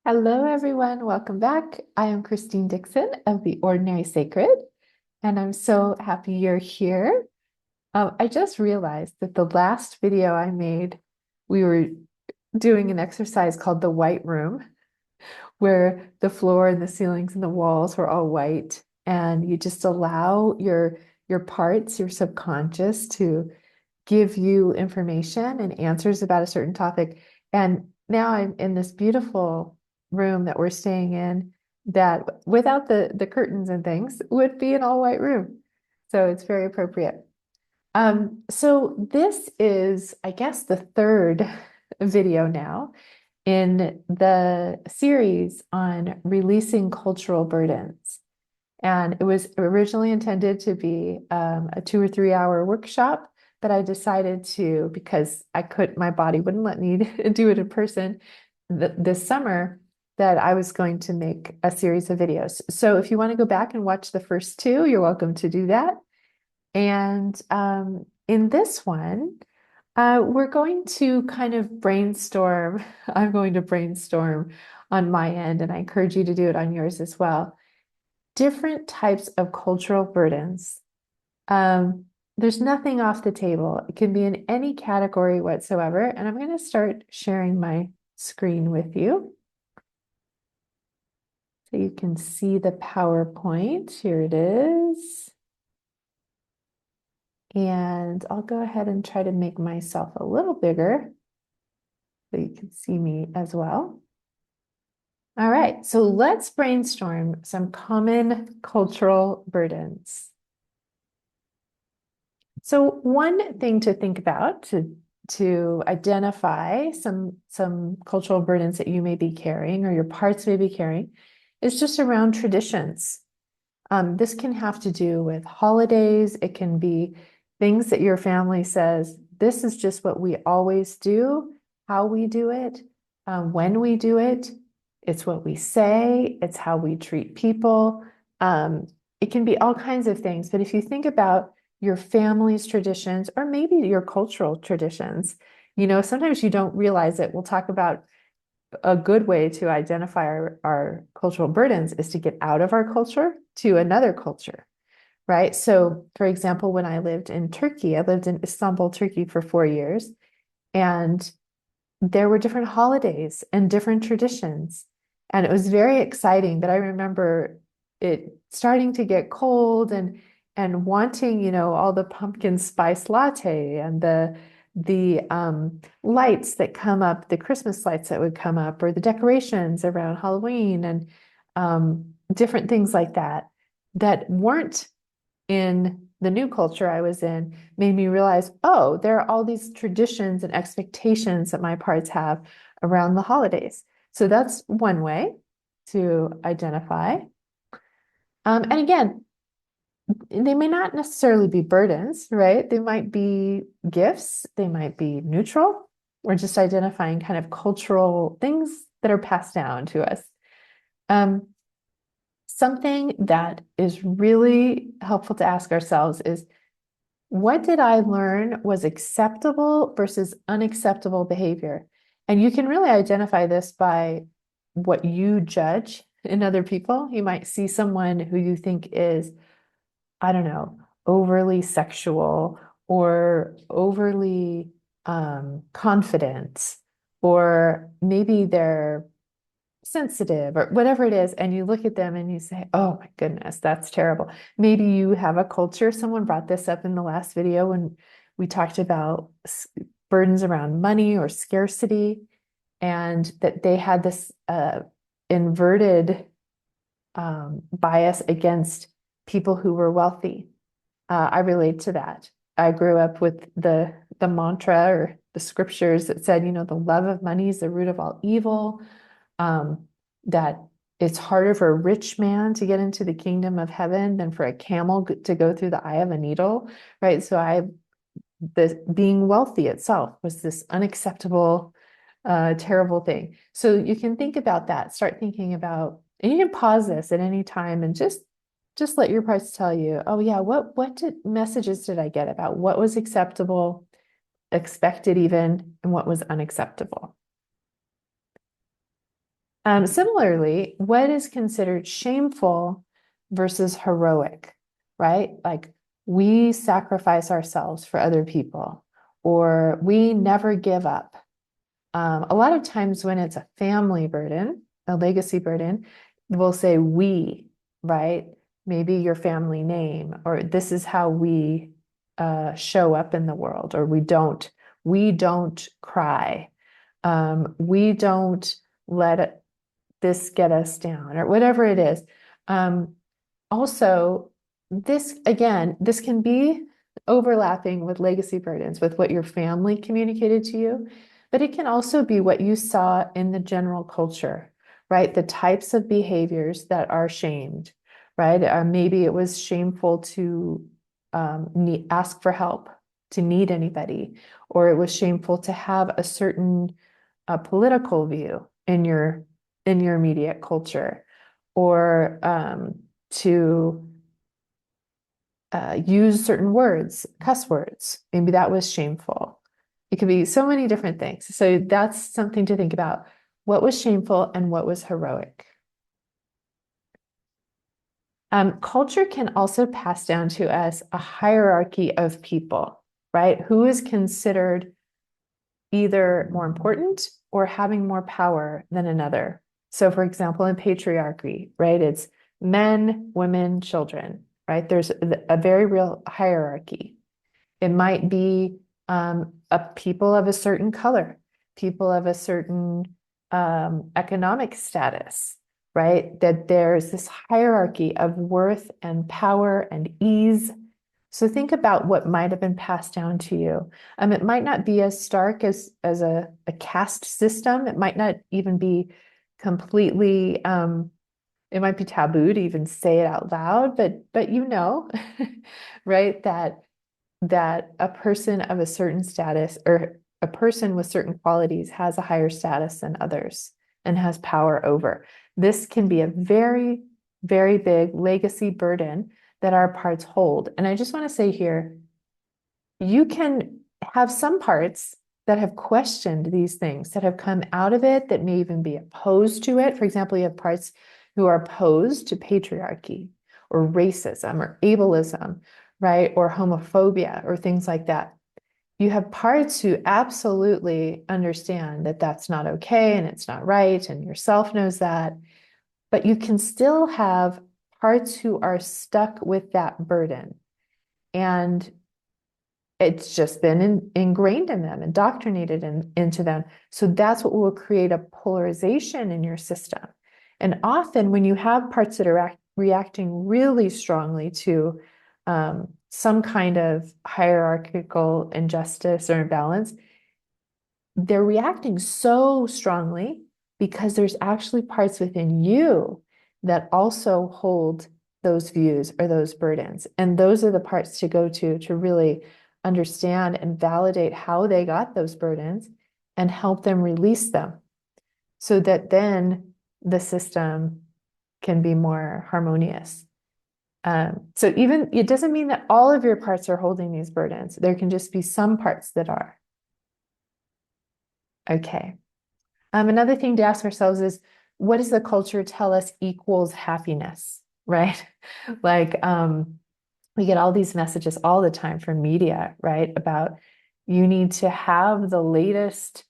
Hello, everyone. Welcome back. I am Christine Dixon of The Ordinary Sacred, and I'm so happy you're here. I just realized that the last video I made, we were doing an exercise called the white room, where the floor and the ceilings and the walls were all white, and you just allow your parts, your subconscious, to give you information and answers about a certain topic. And now I'm in this beautiful room that we're staying in that without the curtains and things would be an all white room. So it's very appropriate. So this is, I guess, the third video now in the series on releasing cultural burdens. And it was originally intended to be a 2 or 3 hour workshop, but I decided to, because my body wouldn't let me do it in person this summer, that I was going to make a series of videos. So if you want to go back and watch the first two, you're welcome to do that. And in this one, we're going to kind of brainstorm. I'm going to brainstorm on my end, and I encourage you to do it on yours as well. Different types of cultural burdens. There's nothing off the table. It can be in any category whatsoever. And I'm going to start sharing my screen with you so you can see the PowerPoint. Here it is. And I'll go ahead and try to make myself a little bigger so you can see me as well. All right, so let's brainstorm some common cultural burdens. So one thing to think about to identify some cultural burdens that you may be carrying or your parts may be carrying is just around traditions. This can have to do with holidays. It can be things that your family says, this is just what we always do, how we do it, when we do it. It's what we say. It's how we treat people. It can be all kinds of things. But if you think about your family's traditions, or maybe your cultural traditions, sometimes you don't realize it. We'll talk about a good way to identify our cultural burdens is to get out of our culture to another culture, right? So, for example, when I lived in Turkey, I lived in Istanbul, Turkey for 4 years, and there were different holidays and different traditions. And it was very exciting, but I remember it starting to get cold and wanting, all the pumpkin spice latte and the lights that come up, the Christmas lights that would come up, or the decorations around Halloween and different things like that that weren't in the new culture I was in, made me realize, oh, there are all these traditions and expectations that my parts have around the holidays. So that's one way to identify. And again, they may not necessarily be burdens, right? They might be gifts, they might be neutral. We're just identifying kind of cultural things that are passed down to us. Something that is really helpful to ask ourselves is, what did I learn was acceptable versus unacceptable behavior? And you can really identify this by what you judge in other people. You might see someone who you think is, I don't know, overly sexual or overly confident, or maybe they're sensitive or whatever it is, and you look at them and you say, oh my goodness, that's terrible. Maybe you have a culture. Someone brought this up in the last video when we talked about burdens around money or scarcity, and that they had this inverted bias against people who were wealthy. I relate to that. I grew up with the mantra or the scriptures that said, the love of money is the root of all evil. That it's harder for a rich man to get into the kingdom of heaven than for a camel to go through the eye of a needle, right? So being wealthy itself was this unacceptable, terrible thing. So you can think about that. Start thinking about, and you can pause this at any time and just let your parts tell you, oh yeah, what messages did I get about what was acceptable, expected even, and what was unacceptable. Similarly, what is considered shameful versus heroic, right? Like we sacrifice ourselves for other people, or we never give up. A lot of times when it's a family burden, a legacy burden, we'll say we, right? Maybe your family name, or this is how we show up in the world, or we don't cry. We don't let this get us down, or whatever it is. Also, this can be overlapping with legacy burdens, with what your family communicated to you, but it can also be what you saw in the general culture, right? The types of behaviors that are shamed, right? Maybe it was shameful to ask for help, to need anybody, or it was shameful to have a certain political view in your immediate culture, or to use certain words, cuss words. Maybe that was shameful. It could be so many different things. So that's something to think about. What was shameful and what was heroic? Culture can also pass down to us a hierarchy of people, right? Who is considered either more important or having more power than another. So, for example, in patriarchy, right, it's men, women, children, right? There's a very real hierarchy. It might be a people of a certain color, people of a certain economic status, right? That there's this hierarchy of worth and power and ease. So think about what might have been passed down to you. It might not be as stark as a caste system. It might not even be completely, it might be taboo to even say it out loud, but you know, right, that a person of a certain status, or a person with certain qualities, has a higher status than others and has power over. This can be a very, very big legacy burden that our parts hold. And I just want to say here, you can have some parts that have questioned these things, that have come out of it, that may even be opposed to it. For example, you have parts who are opposed to patriarchy or racism or ableism, right? Or homophobia or things like that. You have parts who absolutely understand that that's not okay and it's not right, and yourself knows that. But you can still have parts who are stuck with that burden. And it's just been ingrained in them, indoctrinated into them. So that's what will create a polarization in your system. And often when you have parts that are reacting really strongly to some kind of hierarchical injustice or imbalance, they're reacting so strongly because there's actually parts within you that also hold those views or those burdens. And those are the parts to go to really understand and validate how they got those burdens and help them release them, so that then the system can be more harmonious. So even it doesn't mean that all of your parts are holding these burdens. There can just be some parts that are. Okay. Another thing to ask ourselves is, what does the culture tell us equals happiness, right? Like, we get all these messages all the time from media, right? About you need to have the latest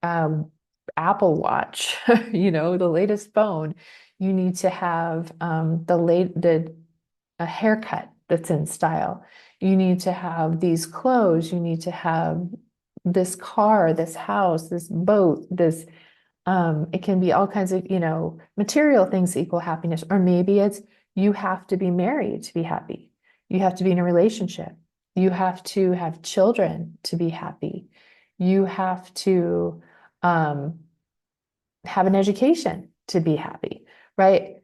Apple Watch, the latest phone. You need to have a haircut that's in style. You need to have these clothes. You need to have this car, this house, this boat, this it can be all kinds of, material things that equal happiness. Or maybe it's you have to be married to be happy. You have to be in a relationship. You have to have children to be happy. You have to have an education to be happy, right?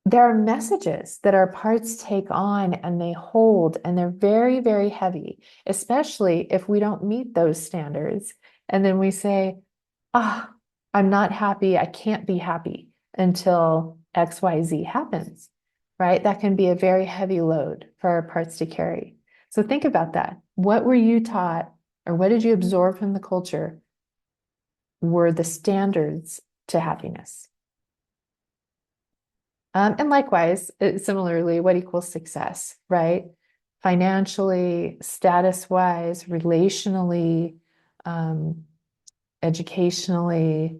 There are messages that our parts take on and they hold, and they're very, very heavy, especially if we don't meet those standards. And then we say, I'm not happy. I can't be happy until XYZ happens, right? That can be a very heavy load for our parts to carry. So think about that. What were you taught, or what did you absorb from the culture were the standards to happiness. And likewise, similarly, what equals success, right? Financially, status-wise, relationally, educationally,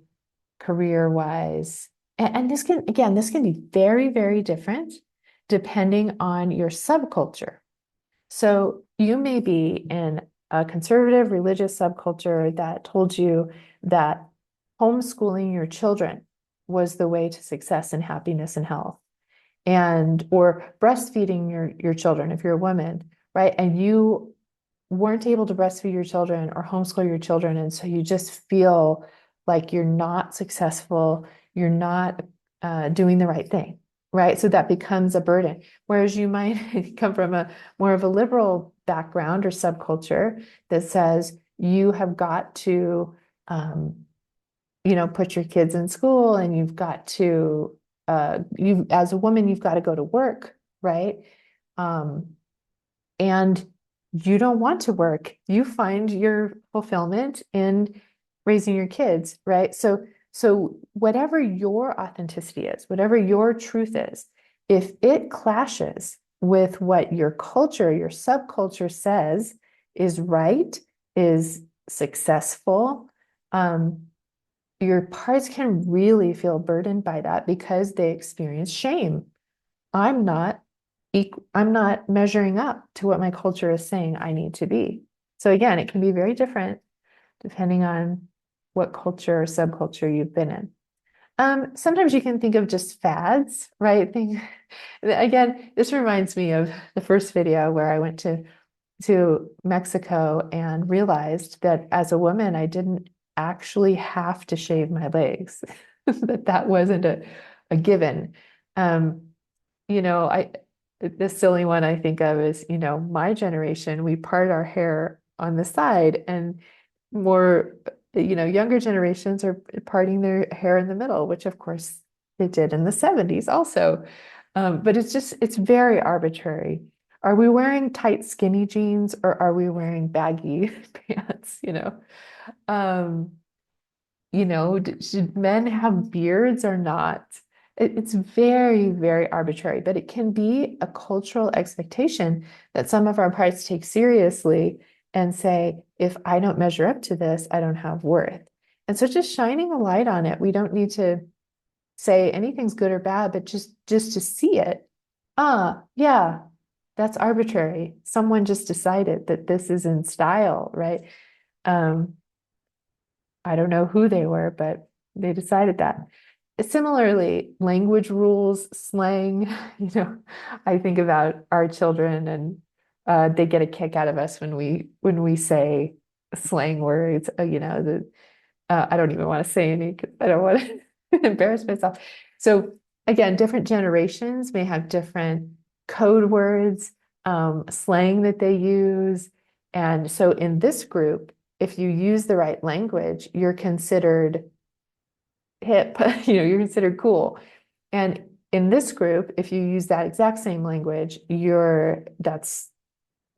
career-wise. And this can, again, this can be very, very different depending on your subculture. So you may be in a conservative religious subculture that told you that homeschooling your children was the way to success and happiness and health, and or breastfeeding your children if you're a woman, right? And you weren't able to breastfeed your children or homeschool your children, and so you just feel like you're not successful, you're not doing the right thing, right? So that becomes a burden. Whereas you might come from a more of a liberal background or subculture that says you have got to, put your kids in school, and you've got to, you as a woman, you've got to go to work, right? And you don't want to work. You find your fulfillment in raising your kids, right? So whatever your authenticity is, whatever your truth is, if it clashes with what your culture, your subculture says is right, is successful, your parts can really feel burdened by that because they experience shame. I'm not I'm not measuring up to what my culture is saying I need to be. So again, it can be very different depending on what culture or subculture you've been in. Sometimes you can think of just fads, right? Again, this reminds me of the first video where I went to Mexico and realized that as a woman, I didn't actually have to shave my legs, that wasn't a given. I the silly one I think of is, my generation, we part our hair on the side, and more, younger generations are parting their hair in the middle, which of course they did in the 70s also. But it's very arbitrary. Are we wearing tight skinny jeans, or are we wearing baggy pants? Um, should men have beards or not? It's very, very arbitrary, but it can be a cultural expectation that some of our parts take seriously and say, if I don't measure up to this, I don't have worth. And so just shining a light on it, we don't need to say anything's good or bad, but just to see it. Yeah, that's arbitrary. Someone just decided that this is in style, right? Um, I don't know who they were, but they decided that. Similarly, language rules, slang, I think about our children, and they get a kick out of us when we say slang words. I don't even want to say any because I don't want to embarrass myself. So again, different generations may have different code words, slang that they use. And so in this group, if you use the right language, you're considered hip, you're considered cool. And in this group, if you use that exact same language, that's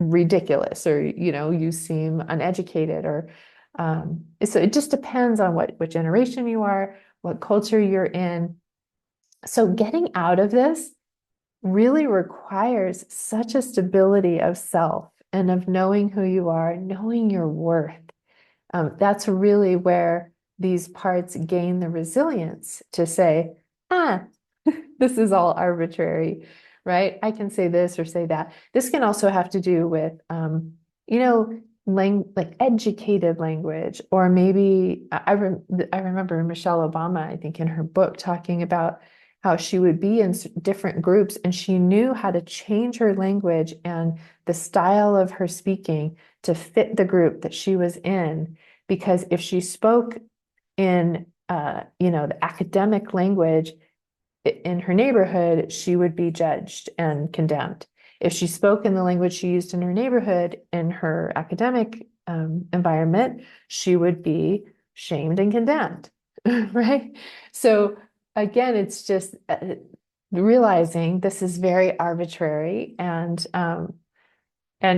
ridiculous, or you seem uneducated, or so it just depends on what generation you are, what culture you're in. So getting out of this really requires such a stability of self and of knowing who you are, knowing your worth. That's really where these parts gain the resilience to say, this is all arbitrary, right? I can say this or say that. This can also have to do with, like educated language, or maybe I remember Michelle Obama, I think in her book, talking about how she would be in different groups and she knew how to change her language and the style of her speaking to fit the group that she was in. Because if she spoke in, the academic language in her neighborhood, she would be judged and condemned. If she spoke in the language she used in her neighborhood, in her academic environment, she would be shamed and condemned, right? So again, it's just realizing this is very arbitrary, and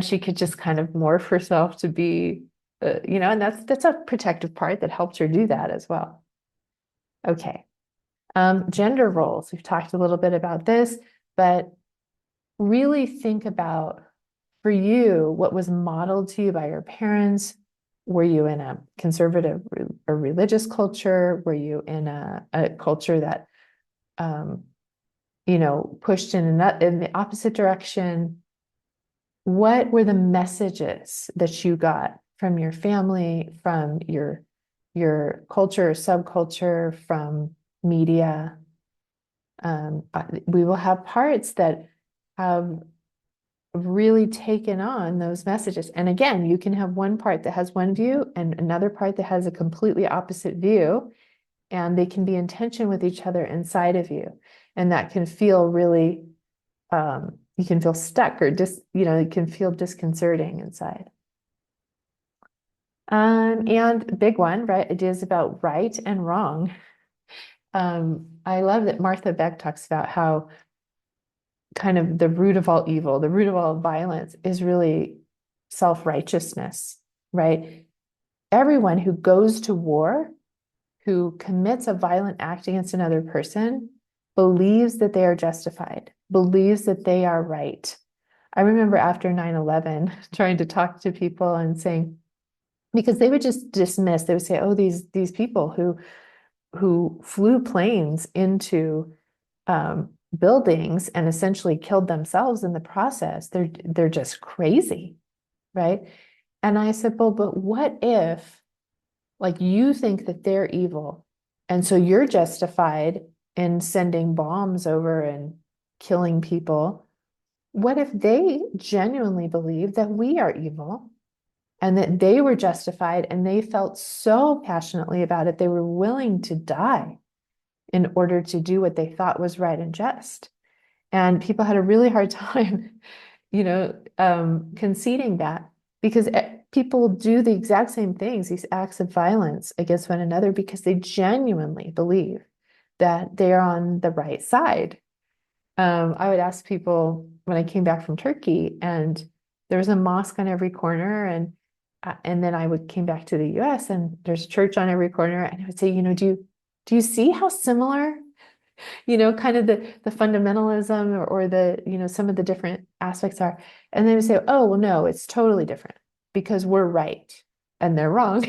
she could just kind of morph herself to be, and that's a protective part that helped her do that as well. Okay. Gender roles. We've talked a little bit about this, but really think about, for you, what was modeled to you by your parents. Were you in a conservative or religious culture? Were you in a culture that, pushed in the opposite direction? What were the messages that you got from your family, from your culture or subculture, from media? We will have parts that have really taken on those messages. And again, you can have one part that has one view and another part that has a completely opposite view, and they can be in tension with each other inside of you. And that can feel really, you can feel stuck or it can feel disconcerting inside. And big one, right? Ideas about right and wrong. I love that Martha Beck talks about how kind of the root of all evil, the root of all violence is really self-righteousness, right? Everyone who goes to war, who commits a violent act against another person, believes that they are justified, believes that they are right. I remember after 9/11 trying to talk to people and saying, because they would just dismiss, they would say, oh, these people who flew planes into buildings and essentially killed themselves in the process, they're just crazy, right? And I said, well, but what if, like, you think that they're evil, and so you're justified in sending bombs over and killing people? What if they genuinely believe that we are evil and that they were justified and they felt so passionately about it, they were willing to die in order to do what they thought was right and just? And people had a really hard time, conceding that, because people do the exact same things, these acts of violence against one another, because they genuinely believe that they're on the right side. I would ask people when I came back from Turkey, and there was a mosque on every corner, and then came back to the US, and there's a church on every corner, and I would say, do you see how similar, kind of the fundamentalism or the, some of the different aspects are? And they would say, oh, well, no, it's totally different because we're right and they're wrong.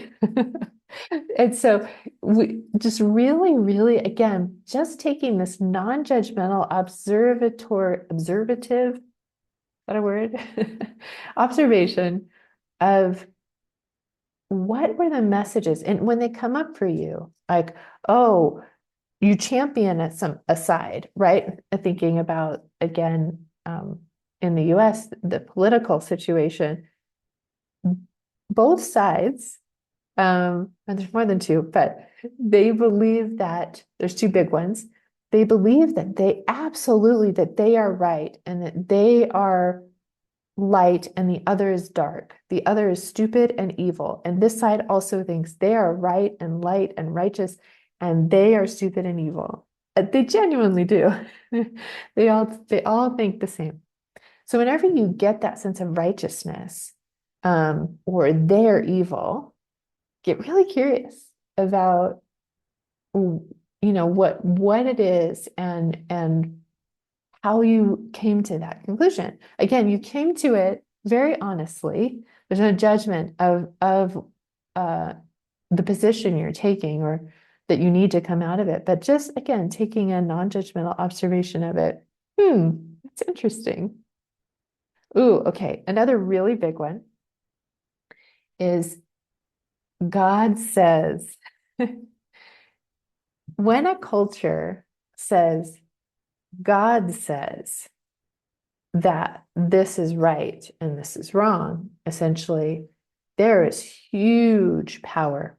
And so we just really, really, again, just taking this non-judgmental observative, is that a word? Observation of what were the messages. And when they come up for you, like, oh, you champion a side, right? Thinking about, again, in the US, the political situation, both sides, and there's more than two, but they believe that there's two big ones. They believe that that they are right and that they are light and the other is dark. The other is stupid and evil. And this side also thinks they are right and light and righteous, and they are stupid and evil. They genuinely do. They all think the same. So whenever you get that sense of righteousness, or they're evil, get really curious about, what it is and how you came to that conclusion. Again, you came to it very honestly. There's no judgment of the position you're taking or that you need to come out of it, but just, again, taking a non-judgmental observation of it. That's interesting. Ooh, okay. Another really big one is God says. When a culture says, God says that this is right and this is wrong, essentially, there is huge power,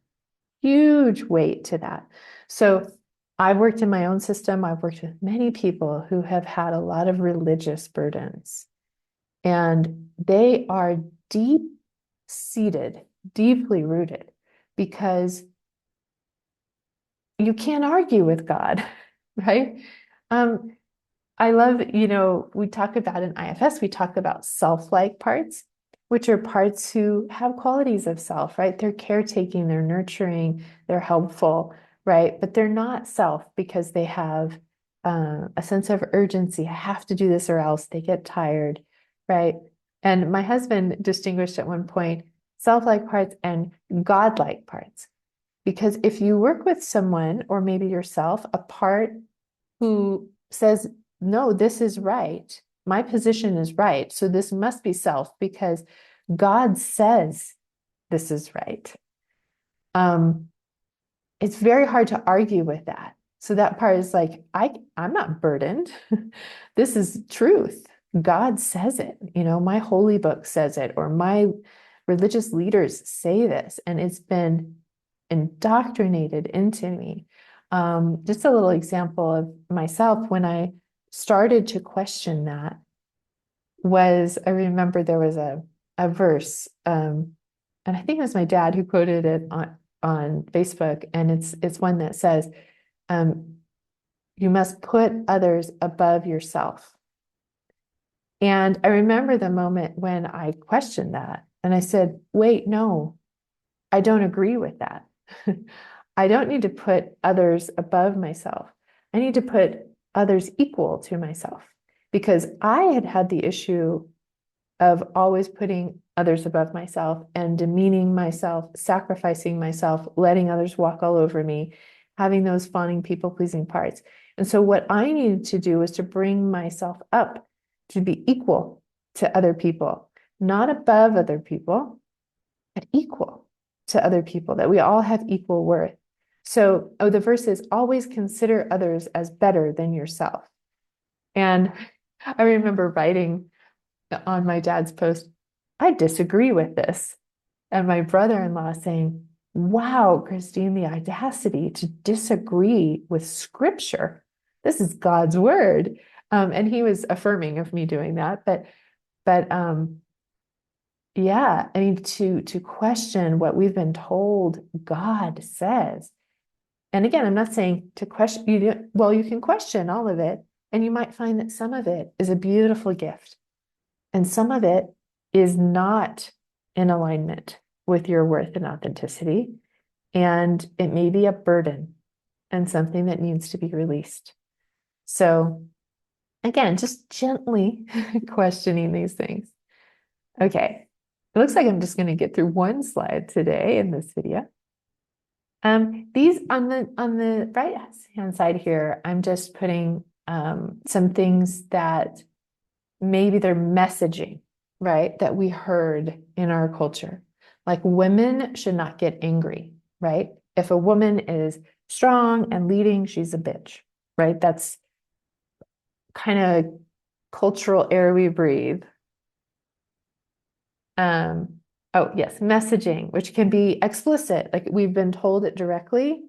huge weight to that. So I've worked in my own system. I've worked with many people who have had a lot of religious burdens, and they are deep-seated, deeply rooted, because you can't argue with God, right? I love, we talk about in IFS, we talk about self-like parts, which are parts who have qualities of self, right? They're caretaking, they're nurturing, they're helpful. right? But they're not self because they have a sense of urgency. I have to do this or else they get tired, right? And my husband distinguished at one point self-like parts and God-like parts. Because if you work with someone, or maybe yourself, a part who says, no, this is right, my position is right, so this must be self because God says this is right. It's very hard to argue with that. So that part is like, I'm not burdened. This is truth. God says it, my holy book says it, or my religious leaders say this, and it's been indoctrinated into me. Just a little example of myself when I started to question that was, I remember there was a verse, and I think it was my dad who quoted it on Facebook, and it's one that says, you must put others above yourself. And I remember the moment when I questioned that, and I said, wait, no, I don't agree with that. I don't need to put others above myself. I need to put others equal to myself, because I had had the issue of always putting others above myself and demeaning myself, sacrificing myself, letting others walk all over me, having those fawning, people-pleasing parts. And so what I needed to do was to bring myself up to be equal to other people, not above other people, but equal to other people, that we all have equal worth. So, the verse is always consider others as better than yourself. And I remember writing on my dad's post, I disagree with this. And my brother-in-law saying, wow, Christine, the audacity to disagree with scripture. This is God's word. And he was affirming of me doing that. But yeah, I mean, to question what we've been told God says. And again, I'm not saying to question, you can question all of it, and you might find that some of it is a beautiful gift, and some of it is not in alignment with your worth and authenticity, and it may be a burden and something that needs to be released. So again, just gently questioning these things. Okay, it looks like I'm just going to get through one slide today in this video. These on the right hand side here, I'm just putting some things that maybe they're messaging, right, that we heard in our culture. Like, women should not get angry, right? If a woman is strong and leading, she's a bitch, right? That's kind of cultural air we breathe. Oh, yes, messaging, which can be explicit, like we've been told it directly,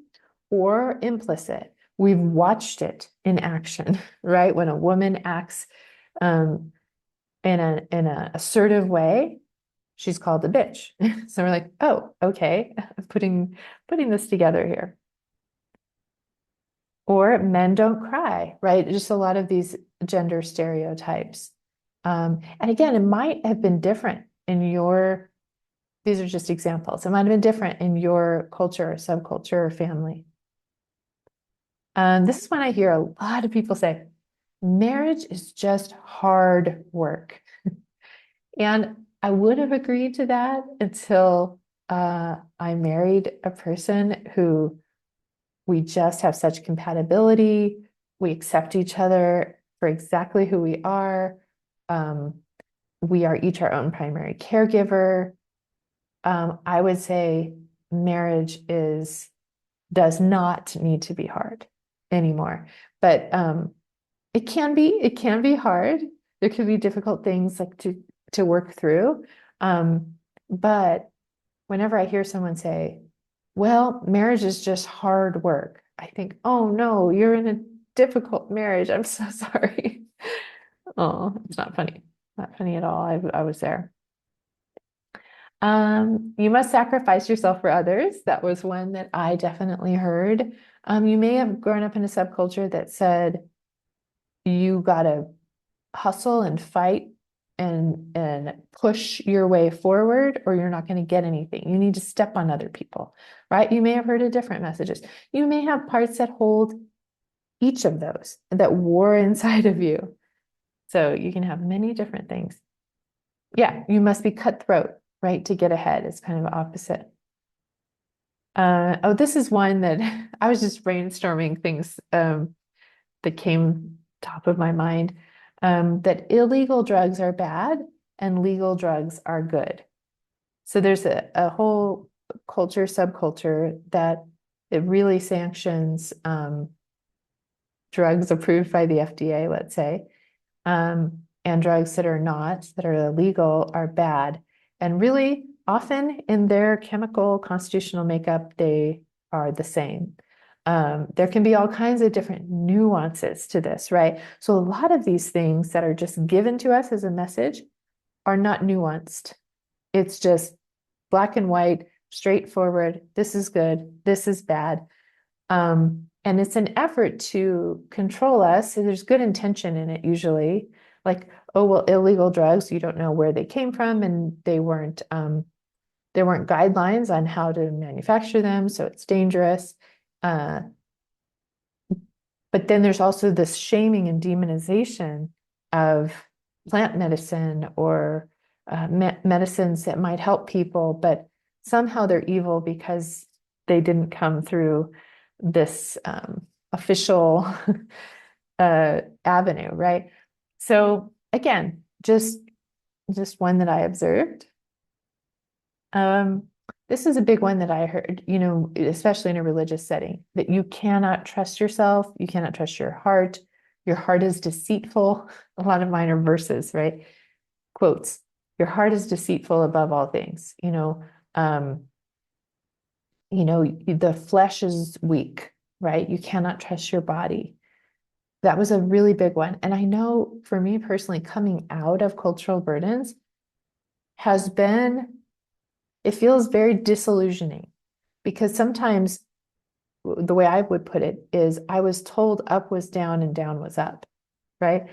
or implicit. We've watched it in action, right? When a woman acts in an assertive way, she's called a bitch. So we're like, oh, okay, putting this together here. Or men don't cry, right? Just a lot of these gender stereotypes. And again, it might have been different in your, these are just examples. It might have been different in your culture or subculture or family. This is when I hear a lot of people say, marriage is just hard work. And I would have agreed to that until I married a person who we just have such compatibility. We accept each other for exactly who we are. We are each our own primary caregiver. I would say marriage does not need to be hard anymore, but it can be hard. There could be difficult things like to work through. But whenever I hear someone say, well, marriage is just hard work, I think, oh no, you're in a difficult marriage. I'm so sorry. Oh, it's not funny. Not funny at all. I was there. You must sacrifice yourself for others. That was one that I definitely heard. You may have grown up in a subculture that said you gotta hustle and fight and push your way forward, or you're not going to get anything. You need to step on other people, right? You may have heard of different messages. You may have parts that hold each of those that war inside of you. So you can have many different things. Yeah, you must be cutthroat, right? To get ahead. It's kind of opposite. Oh, this is one that I was just brainstorming things that came top of my mind. That illegal drugs are bad and legal drugs are good. So there's a whole culture, subculture that it really sanctions drugs approved by the FDA, let's say, and drugs that are not, that are illegal, are bad. And really, often in their chemical constitutional makeup, they are the same. There can be all kinds of different nuances to this, right? So a lot of these things that are just given to us as a message are not nuanced. It's just black and white, straightforward. This is good. This is bad. And it's an effort to control us. So there's good intention in it usually. Like, oh, well, illegal drugs, you don't know where they came from, and there weren't guidelines on how to manufacture them, so it's dangerous. But then there's also this shaming and demonization of plant medicine or medicines that might help people, but somehow they're evil because they didn't come through this official avenue, right? So again, just one that I observed. This is a big one that I heard, especially in a religious setting, that you cannot trust yourself, you cannot trust your heart. Your heart is deceitful. A lot of mine are verses, right? Quotes. Your heart is deceitful above all things. The flesh is weak, right? You cannot trust your body. That was a really big one. And I know for me personally, coming out of cultural burdens it feels very disillusioning, because sometimes the way I would put it is I was told up was down and down was up, right?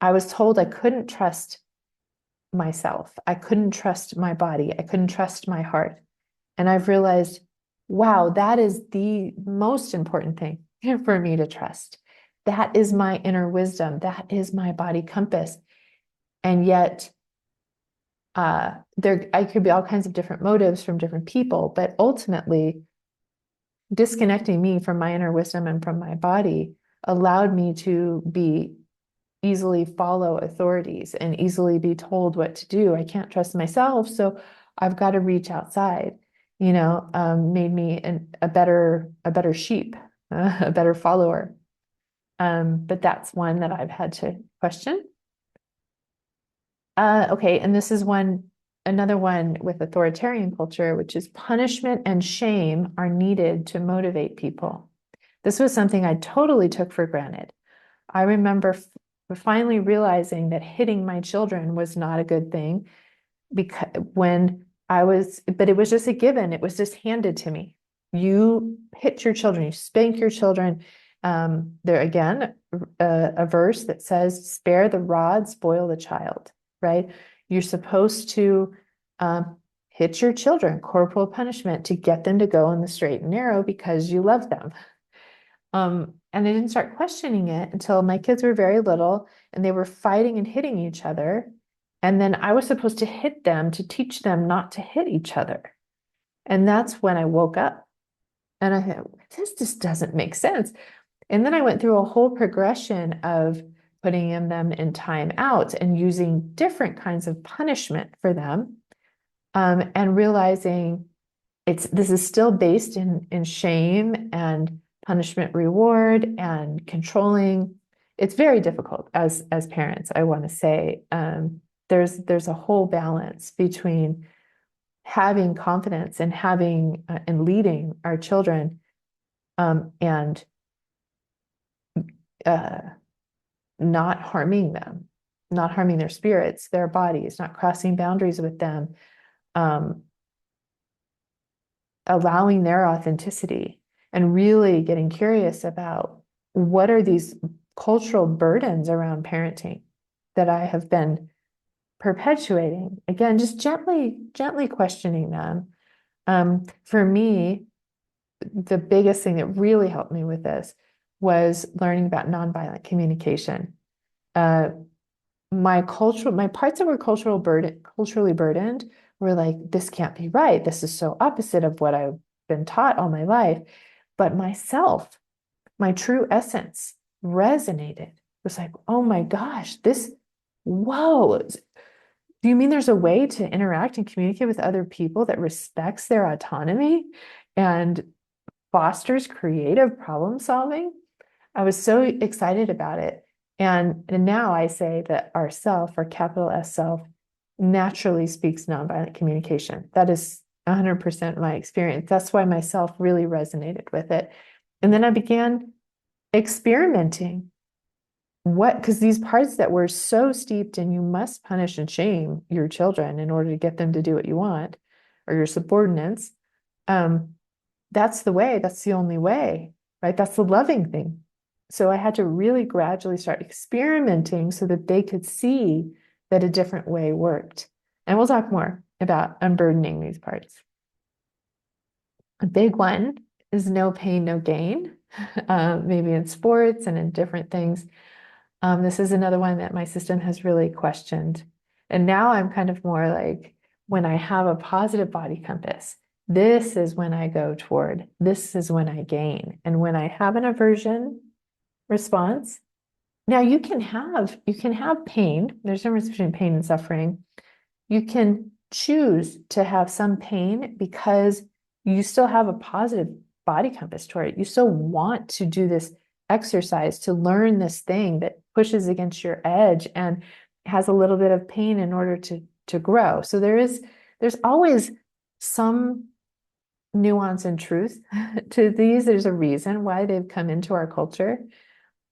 I was told I couldn't trust myself. I couldn't trust my body. I couldn't trust my heart. And I've realized, wow, that is the most important thing for me to trust. That is my inner wisdom. That is my body compass. And yet, I could be all kinds of different motives from different people, but ultimately, disconnecting me from my inner wisdom and from my body allowed me to be easily follow authorities and easily be told what to do. I can't trust myself, so I've got to reach outside. Made me a better sheep, a better follower. But that's one that I've had to question. Okay, and this is another one with authoritarian culture, which is punishment and shame are needed to motivate people. This was something I totally took for granted. I remember finally realizing that hitting my children was not a good thing, because but it was just a given. It was just handed to me. You hit your children, you spank your children. There again, a verse that says, spare the rod, spoil the child, right? You're supposed to hit your children, corporal punishment, to get them to go in the straight and narrow because you love them. And I didn't start questioning it until my kids were very little and they were fighting and hitting each other. And then I was supposed to hit them to teach them not to hit each other. And that's when I woke up and I thought, this just doesn't make sense. And then I went through a whole progression of putting them in timeouts and using different kinds of punishment for them, and realizing this is still based in shame and punishment reward and controlling. It's very difficult as parents, I want to say. There's a whole balance between having confidence and having and leading our children, and not harming them, not harming their spirits, their bodies, not crossing boundaries with them, allowing their authenticity, and really getting curious about what are these cultural burdens around parenting that I have been perpetuating. Again, just gently questioning them. For me, the biggest thing that really helped me with this was learning about nonviolent communication. Uh, my parts that were culturally burdened were like, this can't be right. This is so opposite of what I've been taught all my life. But myself, my true essence resonated. It was like, oh my gosh, whoa. Do you mean there's a way to interact and communicate with other people that respects their autonomy and fosters creative problem solving? I was so excited about it. And now I say that our self, our capital S self, naturally speaks nonviolent communication. That is 100% my experience. That's why my self really resonated with it. And then I began experimenting. Because these parts that were so steeped in you must punish and shame your children in order to get them to do what you want, or your subordinates, that's the only way, right? That's the loving thing. So I had to really gradually start experimenting so that they could see that a different way worked. And we'll talk more about unburdening these parts. A big one is no pain, no gain, maybe in sports and in different things. This is another one that my system has really questioned. And now I'm kind of more like, when I have a positive body compass, this is when I go toward, this is when I gain. And when I have an aversion response, now you can have pain. There's a difference between pain and suffering. You can choose to have some pain because you still have a positive body compass toward it. You still want to do this exercise to learn this thing that pushes against your edge and has a little bit of pain in order to grow. So there's always some nuance and truth to these. There's a reason why they've come into our culture,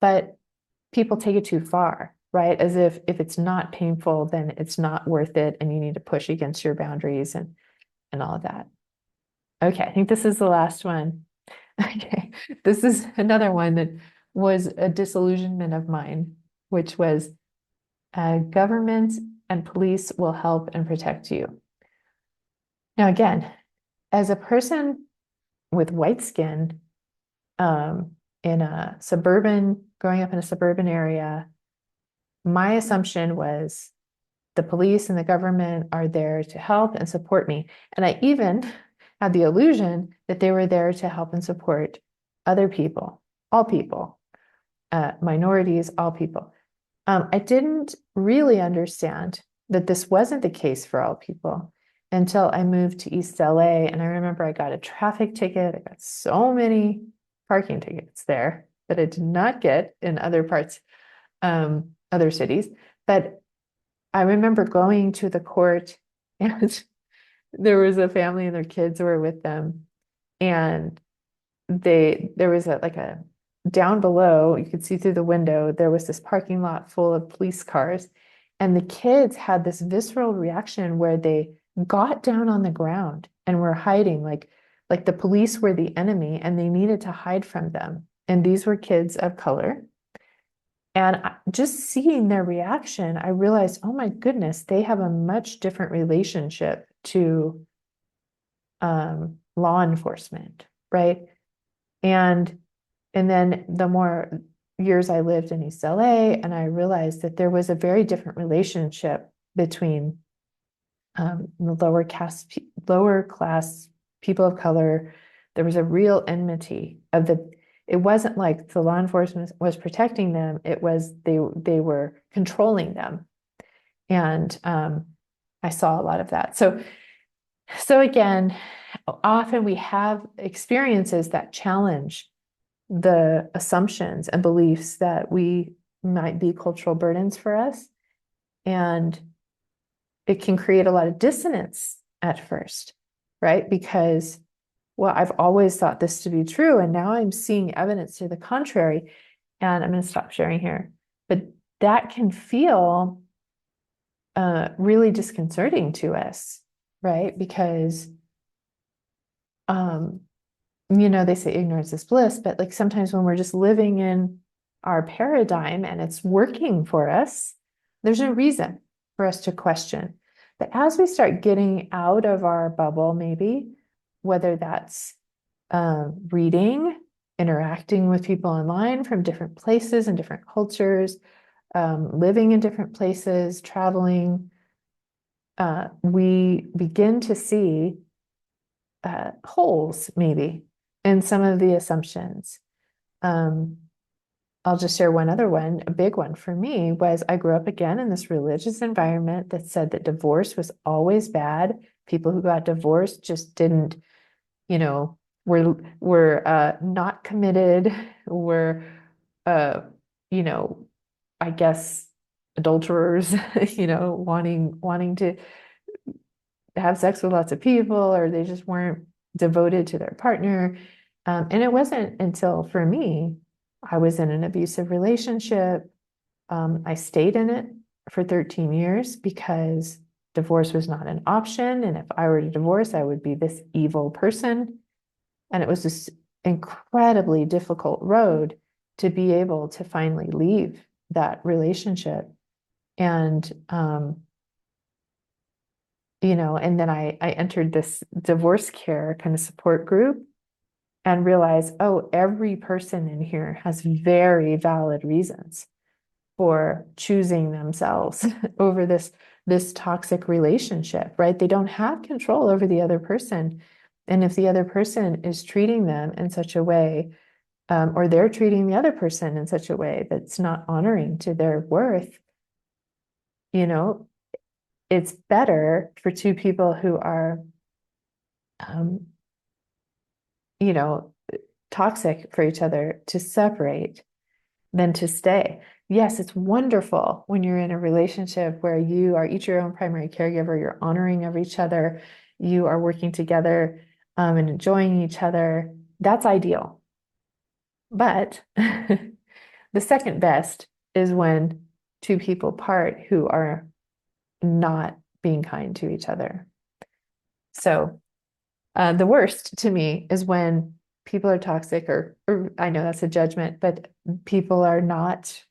but people take it too far, right? As if it's not painful, then it's not worth it, and you need to push against your boundaries and all of that. Okay, I think this is the last one. Okay, this is another one that was a disillusionment of mine, which was government and police will help and protect you. Now, again, as a person with white skin, growing up in a suburban area, my assumption was the police and the government are there to help and support me. And I even had the illusion that they were there to help and support other people, all people, minorities, all people. I didn't really understand that this wasn't the case for all people until I moved to East LA. And I remember I got a traffic ticket. I got so many parking tickets there that I did not get in other parts, other cities. But I remember going to the court, and there was a family and their kids were with them. And there was a down below, you could see through the window, there was this parking lot full of police cars. And the kids had this visceral reaction where they got down on the ground and were hiding, like the police were the enemy and they needed to hide from them. And these were kids of color. And just seeing their reaction, I realized, oh my goodness, they have a much different relationship to law enforcement, right? And then the more years I lived in East LA, and I realized that there was a very different relationship between the lower class people of color. There was a real enmity it wasn't like the law enforcement was protecting them. It was they were controlling them. And I saw a lot of that. So again, often we have experiences that challenge the assumptions and beliefs that we might be cultural burdens for us. And it can create a lot of dissonance at first, right? Because, well, I've always thought this to be true, and now I'm seeing evidence to the contrary. And I'm going to stop sharing here. But that can feel really disconcerting to us, right? Because they say ignorance is bliss, but like sometimes when we're just living in our paradigm and it's working for us, there's no reason. for us to question. But as we start getting out of our bubble, maybe, whether that's reading, interacting with people online from different places and different cultures, living in different places, traveling, we begin to see holes maybe in some of the assumptions. I'll just share one other one. A big one for me was I grew up again in this religious environment that said that divorce was always bad. People who got divorced just didn't, you know, were not committed, were, you know, I guess adulterers, wanting to have sex with lots of people, or they just weren't devoted to their partner. And it wasn't until, for me, I was in an abusive relationship. I stayed in it for 13 years because divorce was not an option. And if I were to divorce, I would be this evil person. And it was this incredibly difficult road to be able to finally leave that relationship. And, and then I entered this divorce care kind of support group and realized, oh, every person in here has very valid reasons for choosing themselves over this toxic relationship, right? They don't have control over the other person. And if the other person is treating them in such a way, or they're treating the other person in such a way that's not honoring to their worth, it's better for two people who are, toxic for each other to separate than to stay. Yes, it's wonderful when you're in a relationship where you are each your own primary caregiver, you're honoring of each other, you are working together, and enjoying each other. That's ideal. But the second best is when two people part who are not being kind to each other. So the worst to me is when people are toxic, or I know that's a judgment, but people are not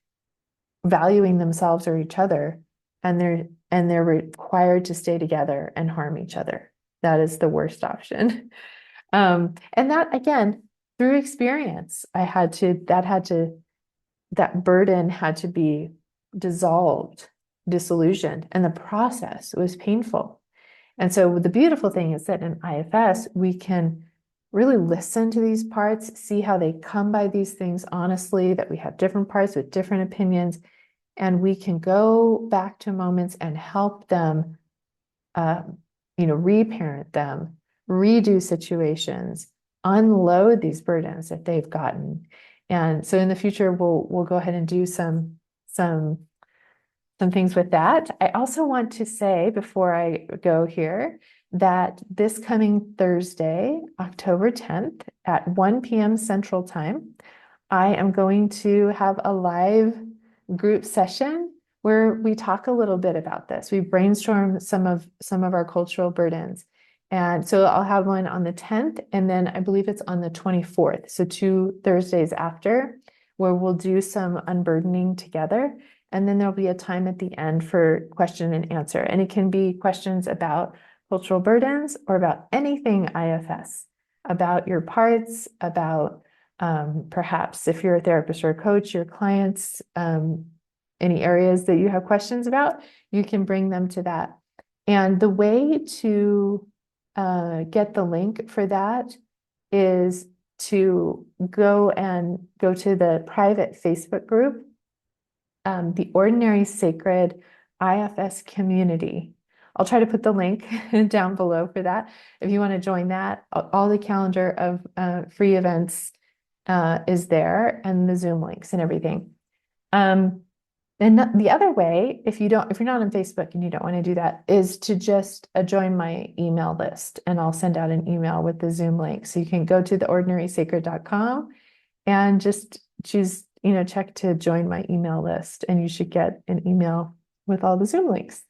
valuing themselves or each other, and they're required to stay together and harm each other. That is the worst option. And that, again, through experience, that burden had to be dissolved, disillusioned, and the process was painful. And so the beautiful thing is that in IFS, we can really listen to these parts, see how they come by these things honestly, that we have different parts with different opinions, and we can go back to moments and help them, reparent them, redo situations, unload these burdens that they've gotten. And so in the future, we'll go ahead and do some things with that. I also want to say before I go here that this coming Thursday, October 10th at 1 p.m. Central Time, I am going to have a live group session where we talk a little bit about this. We brainstorm some of our cultural burdens. And so I'll have one on the 10th, and then I believe it's on the 24th. So 2 Thursdays after, where we'll do some unburdening together. And then there'll be a time at the end for question and answer. And it can be questions about cultural burdens or about anything IFS, about your parts, about perhaps if you're a therapist or a coach, your clients, any areas that you have questions about, you can bring them to that. And the way to get the link for that is to go to the private Facebook group, the Ordinary Sacred IFS Community. I'll try to put the link down below for that. If you want to join that, all the calendar of free events is there, and the Zoom links and everything. And the other way, if you're not on Facebook and you don't want to do that, is to just join my email list, and I'll send out an email with the Zoom link. So you can go to theordinarysacred.com and just choose, check to join my email list, and you should get an email with all the Zoom links.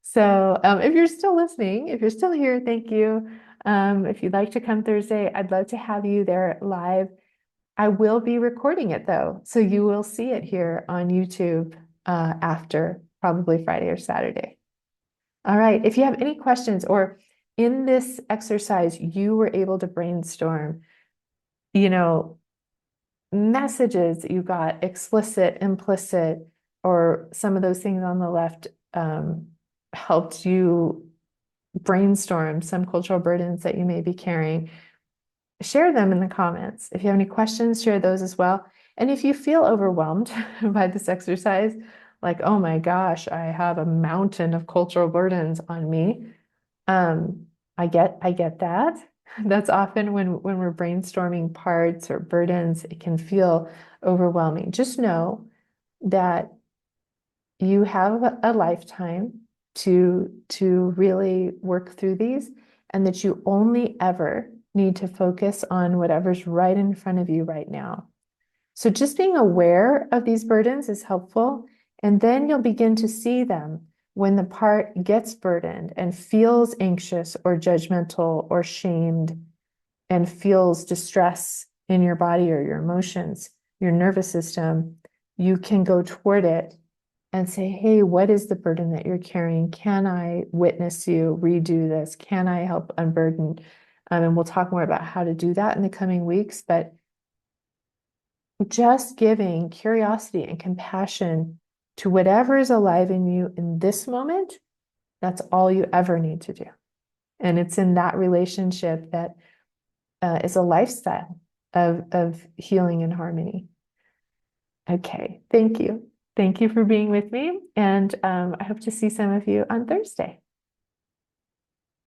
So if you're still listening, if you're still here, thank you. If you'd like to come Thursday, I'd love to have you there live. I will be recording it though, so you will see it here on YouTube after, probably Friday or Saturday. All right. If you have any questions, or in this exercise, you were able to brainstorm, you know, messages that you got, explicit, implicit, or some of those things on the left helped you brainstorm some cultural burdens that you may be carrying. Share them in the comments. If you have any questions, share those as well. And if you feel overwhelmed by this exercise, like, oh my gosh, I have a mountain of cultural burdens on me. I get that. That's often when we're brainstorming parts or burdens, it can feel overwhelming. Just know that you have a lifetime to really work through these, and that you only ever need to focus on whatever's right in front of you right now. So just being aware of these burdens is helpful, and then you'll begin to see them when the part gets burdened and feels anxious or judgmental or shamed and feels distress in your body or your emotions, your nervous system. You can go toward it and say, hey, what is the burden that you're carrying? Can I witness you redo this? Can I help unburden? And we'll talk more about how to do that in the coming weeks. But just giving curiosity and compassion to whatever is alive in you in this moment, that's all you ever need to do. And it's in that relationship that is a lifestyle of healing and harmony. Okay, thank you. Thank you for being with me. And I hope to see some of you on Thursday.